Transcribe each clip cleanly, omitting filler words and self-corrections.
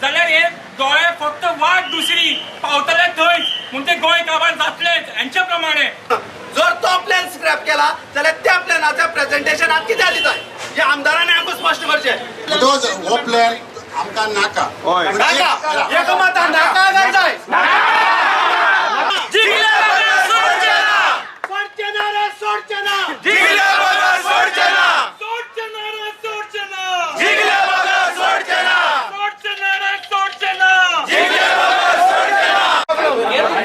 जाल्यार हे गोंय फक्त वाट दुसरी पावतले थंय म्हणून ते गोंय काबार जातलेच यांच्या प्रमाणे जर तो प्लॅन स्क्रॅप केला जाल्यार त्या प्लॅनाचे प्रेझेंटेशन आज कितें दिताय हे आमदारांनी आमकां स्पश्ट करचें हो प्लॅन आमकां नाका नाका एका मतान नाका काय जाय जिंकले बगर सोडचे ना सोडचे ना रे सोडचे ना जिंकले बगर सोडचे ना सोडचे ना रे सोडचे ना जिंकले बगर सोडचे ना सोडचे ना रे सोडचे ना जिंकले बगर सोडचे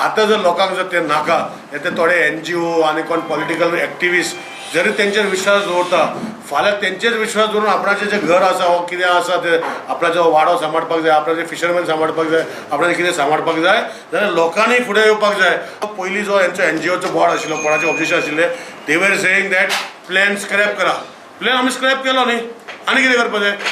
आता जर लोकांक जर ते नाका ते थोडे NGO आणि कोण पॉलिटिकल एक्टिविस्ट जरी तेंचेर विश्वास दवरता फाल्यां तेंचेर विश्वास दवरून आपणाचें जें घर आसा वो कितें आसा ते आपणाचो वाडो सांबाळपाक जाय आपणाचे फिशरमॅन सांबाळपाक जाय आपणाचें कितें सांबाळपाक जाय जाल्यार लोकांनी फुडें येवपाक जाय पयलीं जो हेंचो NGOचो बोर्ड आशिल्लो कोणाचें ऑब्जेक्शन आशिल्लें दे वर सेयिंग दॅट प्लॅन स्क्रॅप करा प्लॅन आमी स्क्रॅप केलो न्ही आनी कितें करपाचें